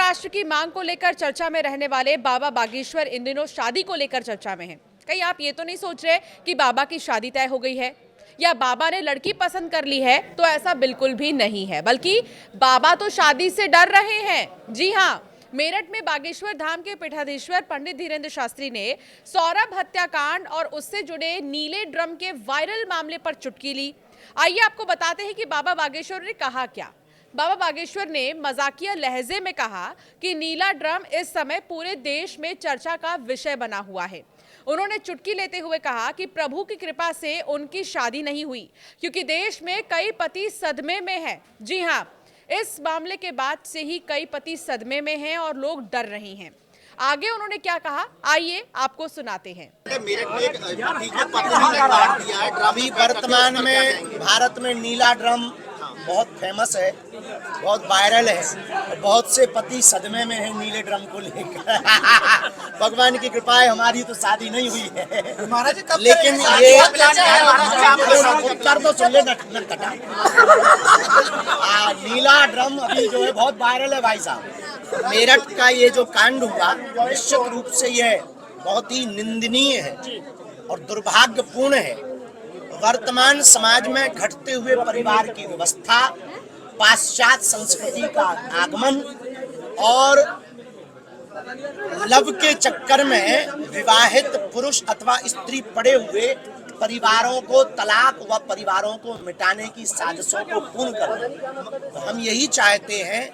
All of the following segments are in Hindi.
राष्ट्र की मांग को लेकर चर्चा में रहने वाले बाबा बागेश्वर इन दिनों शादी को लेकर चर्चा में हैं। कहीं आप ये तो नहीं सोच रहे कि बाबा की शादी तय हो गई है या बाबा ने लड़की पसंद कर ली है? तो ऐसा बिल्कुल भी नहीं है, बल्कि बाबा तो शादी से डर रहे हैं। जी हाँ, मेरठ में बागेश्वर धाम के पीठाधीश्वर पंडित धीरेन्द्र शास्त्री ने सौरभ हत्याकांड और उससे जुड़े नीले ड्रम के वायरल मामले पर चुटकी ली। आइए आपको बताते हैं कि बाबा बागेश्वर ने कहा क्या। बाबा बागेश्वर ने मजाकिया लहजे में कहा कि नीला ड्रम इस समय पूरे देश में चर्चा का विषय बना हुआ है। उन्होंने चुटकी लेते हुए कहा कि प्रभु की कृपा से उनकी शादी नहीं हुई, क्योंकि देश में कई पति सदमे में हैं। जी हाँ, इस मामले के बाद से ही कई पति सदमे में हैं और लोग डर रहे हैं। आगे उन्होंने क्या कहा, आइए आपको सुनाते हैं। अभी वर्तमान में भारत में नीला ड्रम बहुत फेमस है, बहुत वायरल है और बहुत से पति सदमे में हैं नीले ड्रम को लेकर। भगवान की कृपा है, हमारी तो शादी नहीं हुई है, लेकिन ये उत्तर तो सुन ले नीला ड्रम अभी जो है बहुत वायरल है भाई साहब। मेरठ का ये जो कांड हुआ निश्चित रूप से ये बहुत ही निंदनीय है और दुर्भाग्यपूर्ण है। वर्तमान समाज में घटते हुए परिवार की व्यवस्था, पाश्चात्य संस्कृति का आगमन और लव के चक्कर में विवाहित पुरुष अथवा स्त्री पड़े हुए परिवारों को तलाक व परिवारों को मिटाने की साजिशों को पूर्ण करना। हम यही चाहते हैं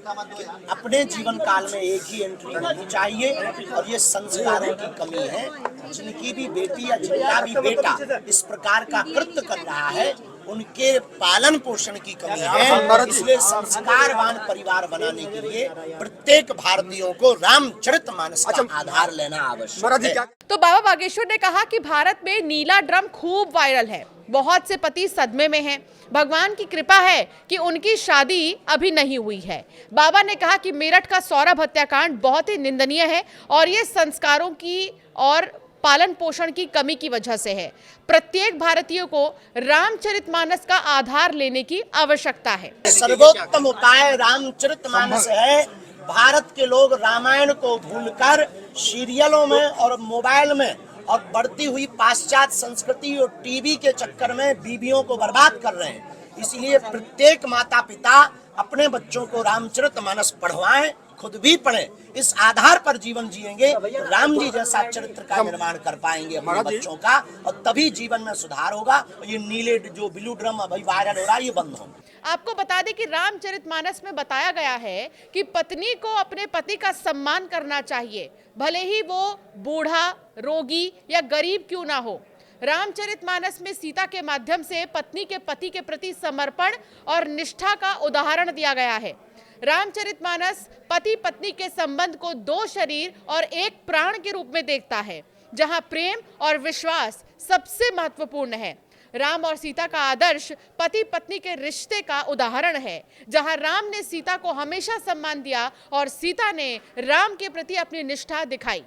कि अपने जीवन काल में एक ही एंट्री होनी चाहिए और ये संस्कारों की कमी है। जिनकी भी बेटी या जिनका भी बेटा इस प्रकार का कृत्य कर रहा है, उनके पालन पोषण की कमी है। इसलिए संस्कारवान परिवार बनाने के लिए प्रत्येक भारतीयों को रामचरितमानस का आधार लेना आवश्यक है। तो बाबा बागेश्वर ने कहा कि भारत में नीला ड्रम खूब वायरल है, बहुत से पति सदमे में हैं। भगवान की कृपा है कि उनकी शादी अभी नहीं हुई है। बाबा ने कहा कि मेरठ का सौरभ हत्याकांड बहुत ही निंदनीय है और ये संस्कारों की और पालन पोषण की कमी की वजह से है। प्रत्येक भारतीय को रामचरितमानस का आधार लेने की आवश्यकता है। सर्वोत्तम उपाय रामचरितमानस है। भारत के लोग रामायण को भूलकर सीरियलों में और मोबाइल में और बढ़ती हुई पाश्चात्य संस्कृति और टीवी के चक्कर में बीवियों को बर्बाद कर रहे हैं। इसलिए प्रत्येक माता पिता अपने बच्चों को रामचरितमानस पढ़वाएं, खुद भी पढ़ें। इस आधार पर जीवन जिएंगे, राम जी जैसा चरित्र का निर्माण कर पाएंगे अपने बच्चों का, और तभी जीवन में सुधार होगा। ये नीले जो ब्लू ड्रम अभी वायरल हो रहा है, ये बंद होगा। आपको बता दें कि रामचरितमानस में बताया गया है कि पत्नी को अपने पति का सम्मान करना चाहिए, भले ही वो बूढ़ा, रोगी या गरीब क्यों ना हो। रामचरितमानस में सीता के माध्यम से पत्नी के पति के प्रति समर्पण और निष्ठा का उदाहरण दिया गया है। रामचरितमानस पति पत्नी के संबंध को दो शरीर और एक प्राण के रूप में देखता है, जहां प्रेम और विश्वास सबसे महत्वपूर्ण है। राम और सीता का आदर्श पति पत्नी के रिश्ते का उदाहरण है, जहां राम ने सीता को हमेशा सम्मान दिया और सीता ने राम के प्रति अपनी निष्ठा दिखाई।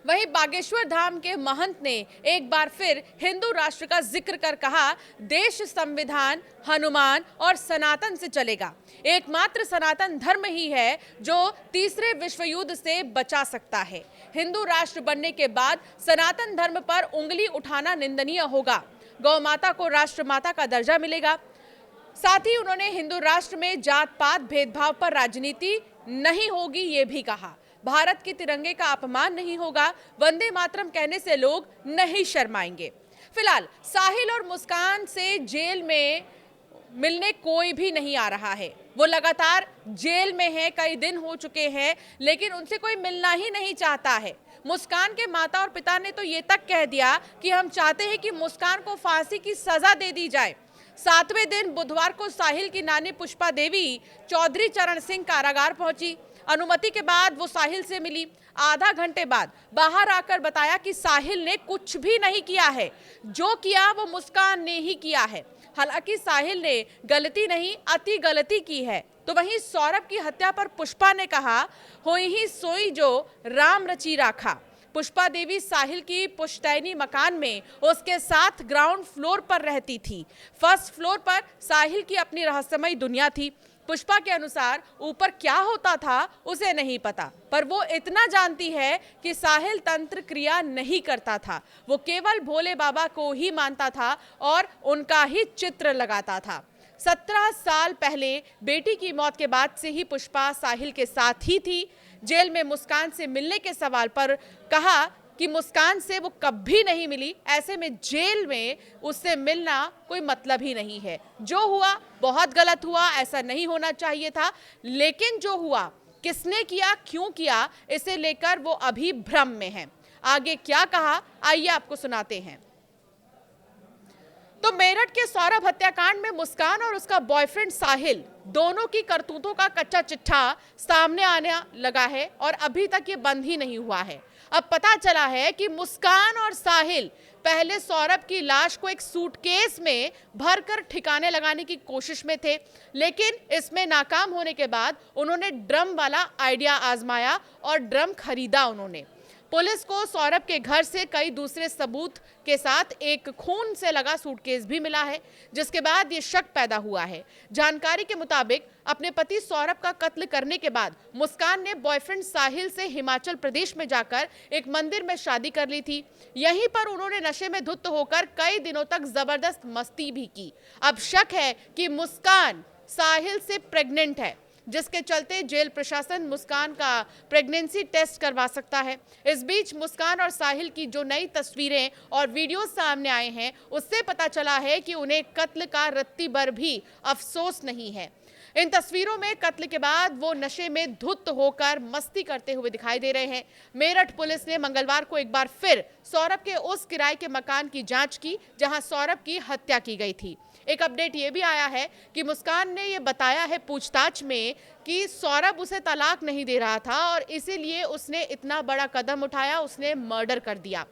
वहीं बागेश्वर धाम के महंत ने एक बार फिर हिंदू राष्ट्र का जिक्र कर कहा, देश संविधान, हनुमान और सनातन से चलेगा। एकमात्र सनातन धर्म ही है जो तीसरे विश्व युद्ध से बचा सकता है। हिंदू राष्ट्र बनने के बाद सनातन धर्म पर उंगली उठाना निंदनीय होगा। गौ माता को राष्ट्र माता का दर्जा मिलेगा। साथ ही उन्होंने हिंदू राष्ट्र में जात पात भेदभाव पर राजनीति नहीं होगी, ये भी कहा। भारत के तिरंगे का अपमान नहीं होगा। वंदे मातरम कहने से लोग नहीं शर्माएंगे। फिलहाल साहिल और मुस्कान से जेल में मिलने कोई भी नहीं आ रहा है। वो लगातार जेल में हैं, कई दिन हो चुके हैं, लेकिन उनसे कोई मिलना ही नहीं चाहता है। मुस्कान के माता और पिता ने तो ये तक कह दिया कि हम चाहते हैं कि मुस्कान को फांसी की सजा दे दी जाए। 7वें दिन बुधवार को साहिल की नानी पुष्पा देवी चौधरी चरण सिंह कारागार पहुंची। अनुमति के बाद वो साहिल से मिली। आधा घंटे बाद बाहर आकर बताया कि साहिल ने कुछ भी नहीं किया है, जो किया वो मुस्कान ने ही किया है। हालांकि साहिल ने गलती नहीं, अति गलती की है। तो वहीं सौरभ की हत्या पर पुष्पा ने कहा, होई ही सोई जो राम रची राखा। पुष्पा देवी साहिल की पुश्तैनी मकान में उसके साथ ग्राउंड फ्लोर पर रहती थी। फर्स्ट फ्लोर पर साहिल की अपनी रहस्यमयी दुनिया थी। पुष्पा के अनुसार ऊपर क्या होता था उसे नहीं पता, पर वो इतना जानती है कि साहिल तंत्र क्रिया नहीं करता था। वो केवल भोले बाबा को ही मानता था और उनका ही चित्र लगाता था। 17 साल पहले बेटी की मौत के बाद से ही पुष्पा साहिल के साथ ही थी। जेल में मुस्कान से मिलने के सवाल पर कहा कि मुस्कान से वो कभी नहीं मिली, ऐसे में जेल में उससे मिलना कोई मतलब ही नहीं है। जो हुआ बहुत गलत हुआ, ऐसा नहीं होना चाहिए था, लेकिन जो हुआ किसने किया, क्यों किया, इसे लेकर वो अभी भ्रम में है। आगे क्या कहा, आइए आपको सुनाते हैं। तो मेरठ के सौरभ हत्याकांड में मुस्कान और उसका बॉयफ्रेंड साहिल दोनों की करतूतों का कच्चा चिट्ठा सामने आने लगा है और अभी तक ये बंद ही नहीं हुआ है। अब पता चला है कि मुस्कान और साहिल पहले सौरभ की लाश को एक सूटकेस में भरकर ठिकाने लगाने की कोशिश में थे, लेकिन इसमें नाकाम होने के बाद उन्होंने ड्रम वाला आइडिया आजमाया और ड्रम खरीदा उन्होंने। पुलिस को सौरभ के घर से कई दूसरे सबूत के साथ एक खून से लगा सूटकेस भी मिला है, जिसके बाद ये शक पैदा हुआ है। जानकारी के मुताबिक अपने पति सौरभ का कत्ल करने के बाद मुस्कान ने बॉयफ्रेंड साहिल से हिमाचल प्रदेश में जाकर एक मंदिर में शादी कर ली थी। यहीं पर उन्होंने नशे में धुत होकर कई दिनों तक जबरदस्त मस्ती भी की। अब शक है कि मुस्कान साहिल से प्रेग्नेंट है, जिसके चलते जेल प्रशासन मुस्कान का प्रेगनेंसी टेस्ट करवा सकता है। इस बीच मुस्कान और साहिल की जो नई तस्वीरें और वीडियो सामने आए हैं, उससे पता चला है कि उन्हें कत्ल का रत्ती भर भी अफसोस नहीं है। इन तस्वीरों में कत्ल के बाद वो नशे में धुत होकर मस्ती करते हुए दिखाई दे रहे हैं। मेरठ पुलिस ने मंगलवार को एक बार फिर सौरभ के उस किराए के मकान की जांच की जहां सौरभ की हत्या की गई थी। एक अपडेट ये भी आया है कि मुस्कान ने ये बताया है पूछताछ में कि सौरभ उसे तलाक नहीं दे रहा था और इसीलिए उसने इतना बड़ा कदम उठाया, उसने मर्डर कर दिया।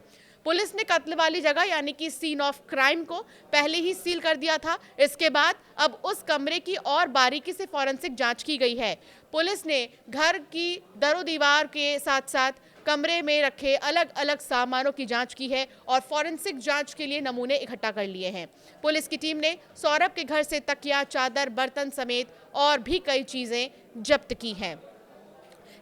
पुलिस ने कत्ल वाली जगह यानी कि सीन ऑफ क्राइम को पहले ही सील कर दिया था। इसके बाद अब उस कमरे की और बारीकी से फॉरेंसिक जांच की गई है। पुलिस ने घर की दरो दीवार के साथ साथ कमरे में रखे अलग अलग सामानों की जांच की है और फॉरेंसिक जांच के लिए नमूने इकट्ठा कर लिए हैं। पुलिस की टीम ने सौरभ के घर से तकिया, चादर, बर्तन समेत और भी कई चीजें जब्त की हैं।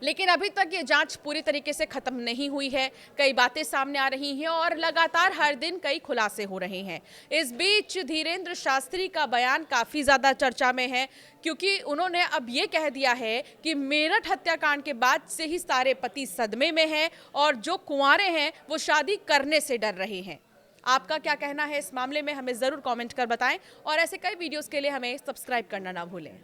लेकिन अभी तक ये जांच पूरी तरीके से खत्म नहीं हुई है। कई बातें सामने आ रही हैं और लगातार हर दिन कई खुलासे हो रहे हैं। इस बीच धीरेन्द्र शास्त्री का बयान काफ़ी ज़्यादा चर्चा में है, क्योंकि उन्होंने अब ये कह दिया है कि मेरठ हत्याकांड के बाद से ही सारे पति सदमे में हैं और जो कुंवारे हैं वो शादी करने से डर रहे हैं। आपका क्या कहना है इस मामले में, हमें ज़रूर कमेंट कर बताएं और ऐसे कई वीडियोज़ के लिए हमें सब्सक्राइब करना ना भूलें।